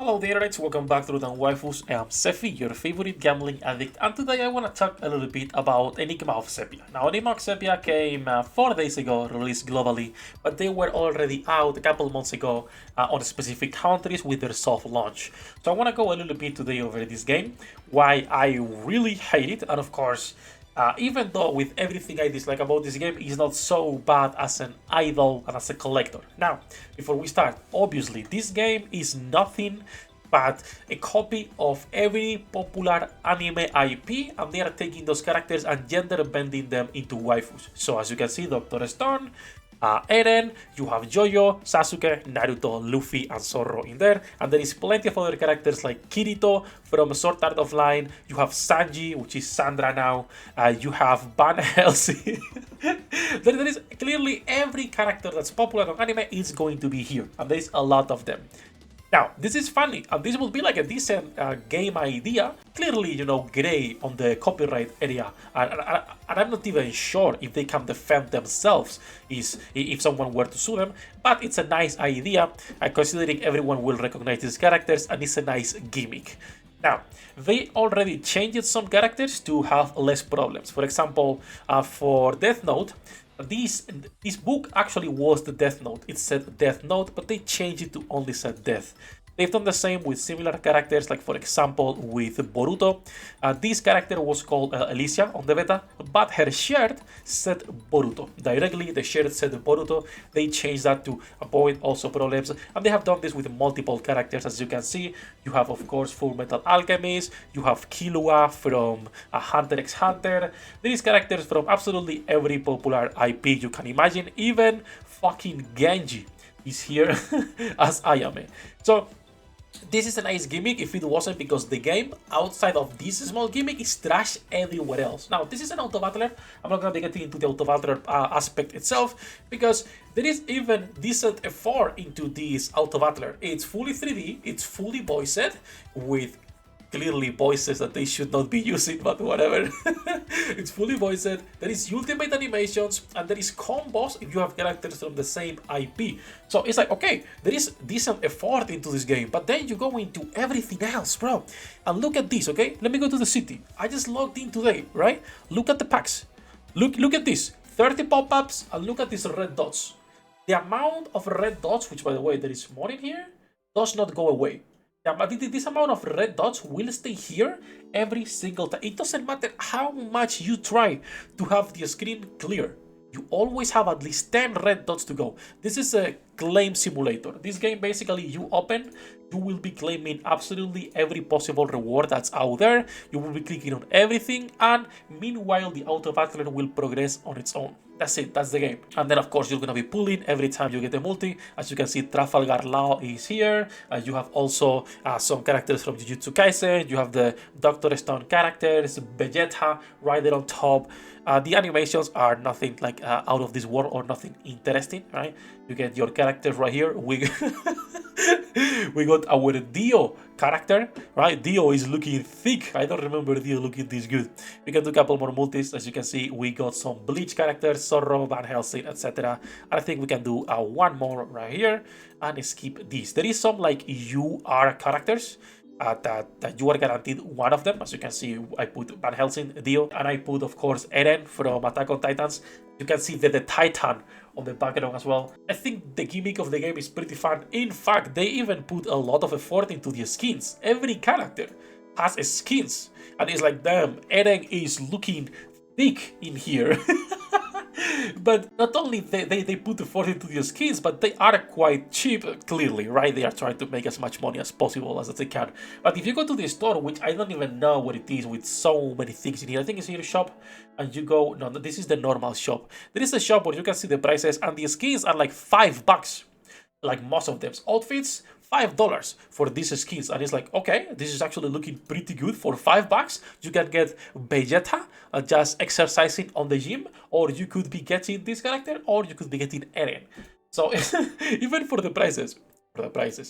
Hello there, internet, welcome back to the Waifus. I'm Sefhi, your favorite gambling addict, and today I want to talk a little bit about Enigma of Sepia. Now, Enigma of Sepia came 4 days ago, released globally, but they were already out a couple months ago on specific countries with their soft launch. So I want to go a little bit today over this game, why I really hate it, and of course, even though with everything I dislike about this game, it's not so bad as an idol and as a collector. Now, before we start, obviously, this game is nothing but a copy of every popular anime IP, and they are taking those characters and gender bending them into waifus. So as you can see, Dr. Stone, Eren, you have Jojo, Sasuke, Naruto, Luffy, and Zoro in there. And there is plenty of other characters like Kirito from Sword Art Online. You have Sanji, which is Sandra now. You have Van Helsing. there is clearly every character that's popular on anime is going to be here. And there's a lot of them. Now, this is funny, and this will be like a decent game idea. Clearly, gray on the copyright area, and I'm not even sure if they can defend themselves if someone were to sue them, but it's a nice idea, considering everyone will recognize these characters, and it's a nice gimmick. Now, they already changed some characters to have less problems. For example, for Death Note, this book actually was the Death Note. It said Death Note, but they changed it to only said Death. They've done the same with similar characters, like for example with Boruto. This character was called Alicia on the beta, but her shirt said Boruto. Directly, the shirt said Boruto. They changed that to avoid also problems, and they have done this with multiple characters. As you can see, you have of course Full Metal Alchemist, you have Killua from Hunter x Hunter. There is characters from absolutely every popular IP you can imagine. Even fucking Genji is here as Ayame. So this is a nice gimmick if it wasn't because the game, outside of this small gimmick, is trash everywhere else. Now, this is an auto-battler. I'm not going to be getting into the auto-battler aspect itself, because there is even decent effort into this auto-battler. It's fully 3D, it's fully voiced, with clearly voices that they should not be using, but whatever. It's fully voiced, there is ultimate animations, and there is combos if you have characters from the same IP. So it's like, okay, there is decent effort into this game, but then you go into everything else, bro. And look at this, okay? Let me go to the city. I just logged in today, right? Look at the packs. Look at this. 30 pop-ups, and look at these red dots. The amount of red dots, which by the way, there is more in here, does not go away. Yeah, but this amount of red dots will stay here every single time. It doesn't matter how much you try to have the screen clear. You always have at least 10 red dots to go. This is a claim simulator. This game, basically, you open, you will be claiming absolutely every possible reward that's out there. You will be clicking on everything, and meanwhile, the auto battler will progress on its own. That's it, that's the game. And then of course you're gonna be pulling every time you get a multi. As you can see, Trafalgar Law is here. You have also some characters from Jujutsu Kaisen. You have the Dr. Stone characters, Vegeta right there on top. The animations are nothing like out of this world or nothing interesting, right? You get your characters right here. We got our Dio character, right? Dio is looking thick. I don't remember Dio looking this good. We can do a couple more multis. As you can see, we got some Bleach characters, Zorro, Van Helsing, etc. And I think we can do one more right here and skip this. There is some like UR characters that you are guaranteed one of them. As you can see, I put Van Helsing, Dio, and I put, of course, Eren from Attack on Titans. You can see the Titan on the background as well. I think the gimmick of the game is pretty fun. In fact, they even put a lot of effort into the skins. Every character has skins, and it's like, damn, Eren is looking thick in here. But not only they put effort into the skins, but they are quite cheap, clearly, right? They are trying to make as much money as possible as they can. But if you go to the store, which I don't even know what it is, with so many things in here, I think it's in your shop, and you go, no, this is the normal shop. There is a shop where you can see the prices, and the skins are like $5, like most of them. Outfits, $5 for these skins, and it's like, okay, this is actually looking pretty good. For $5 you can get Vegeta just exercising on the gym, or you could be getting this character, or you could be getting Eren. So even for the prices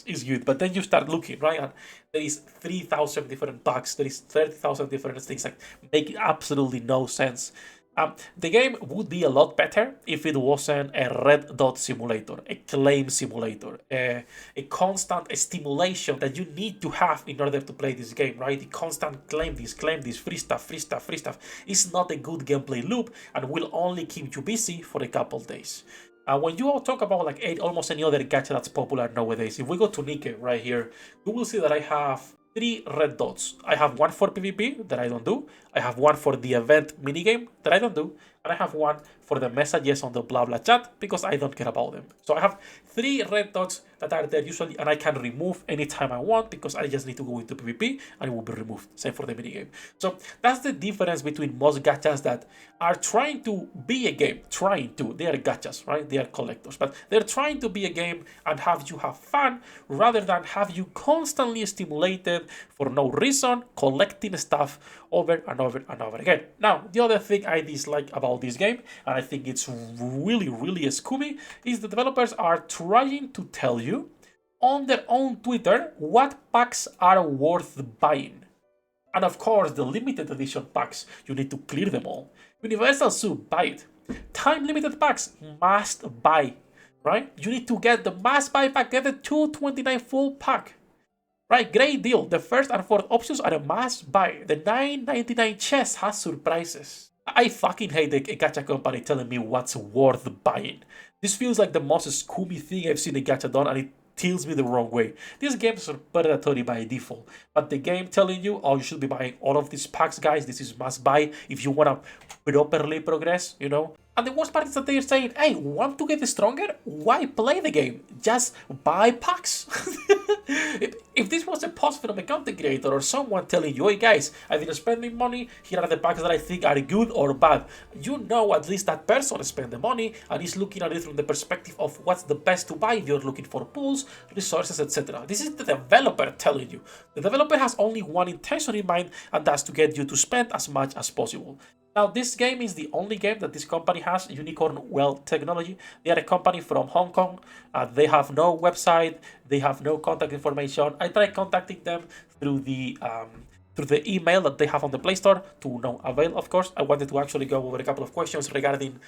is good. But then you start looking, right, and there is 3,000 different packs, there is 30,000 different things that make absolutely no sense. The game would be a lot better if it wasn't a red dot simulator, a claim simulator, a constant stimulation that you need to have in order to play this game, right? The constant claim this, free stuff, free stuff, free stuff. It's not a good gameplay loop and will only keep you busy for a couple days. When you all talk about like almost any other gacha that's popular nowadays, if we go to Nikke right here, you will see that I have 3 red dots. I have one for PvP that I don't do. I have one for the event minigame that I don't do. And I have one for the messages on the blah blah chat because I don't care about them. So I have 3 red dots that are there usually and I can remove anytime I want because I just need to go into PvP and it will be removed. Same for the minigame. So that's the difference between most gachas that are trying to be a game. They are gachas, right? They are collectors. But they're trying to be a game and have you have fun rather than have you constantly stimulated for no reason, collecting stuff over and over and over again. Now, the other thing I dislike about this game, and I think it's really, really scummy, is the developers are trying to tell you on their own Twitter what packs are worth buying. And of course, the limited edition packs, you need to clear them all. Universal Soup, buy it. Time limited packs, must buy, right? You need to get the must buy pack, get the 229 full pack. Right, great deal. The first and fourth options are a must buy. The $9.99 chest has surprises. I fucking hate a gacha company telling me what's worth buying. This feels like the most scooby thing I've seen a gacha done and it tilts me the wrong way. These games are predatory by default, but the game telling you, oh, you should be buying all of these packs, guys. This is must buy if you want to properly progress, you know. And the worst part is that they're saying, hey, want to get stronger? Why play the game? Just buy packs. if this was a post from a content creator or someone telling you, hey guys, I've been spending money, here are the packs that I think are good or bad, you know at least that person spent the money and is looking at it from the perspective of what's the best to buy if you're looking for pools, resources, etc. This is the developer telling you. The developer has only one intention in mind, and that's to get you to spend as much as possible. Now, this game is the only game that this company has, Unicorn Well Technology. They are a company from Hong Kong. They have no website. They have no contact information. I tried contacting them through the email that they have on the Play Store to no avail, of course. I wanted to actually go over a couple of questions regarding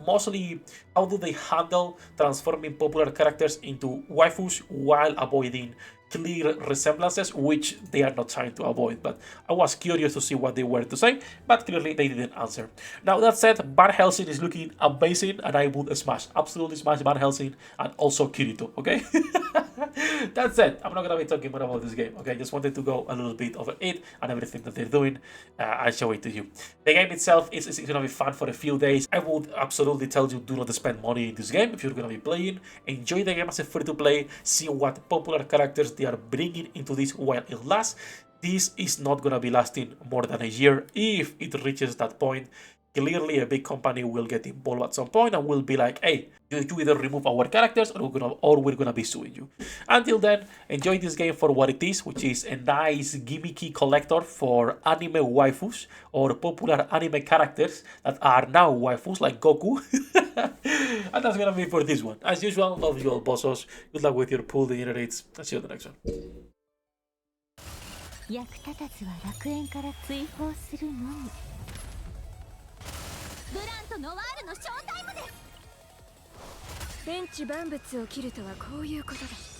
mostly how do they handle transforming popular characters into waifus while avoiding clear resemblances, which they are not trying to avoid. But I was curious to see what they were to say, but clearly they didn't answer. Now, that said, Van Helsing is looking amazing, and I would absolutely smash Van Helsing and also Kirito, okay? That's it. I'm not gonna be talking more about this game, okay? Just wanted to go a little bit over it and everything that they're doing. I'll show it to you. The game itself is gonna be fun for a few days. I would absolutely tell you, do not spend money in this game if you're gonna be playing. Enjoy the game as a free-to-play. See what popular characters they are bringing into this while it lasts. This is not gonna be lasting more than a year. If it reaches that point, clearly a big company will get involved at some point and will be like, hey, you either remove our characters or we're gonna be suing you. Until then, enjoy this game for what it is, which is a nice gimmicky collector for anime waifus or popular anime characters that are now waifus like Goku. And that's gonna be for this one. As usual, love you all, bossos. Good luck with your pool degenerates. I'll see you on the next one. 役立たずは楽園から追放するのみ。ブランとノワールのショータイムです。天地万物を切るとはこういうことだ。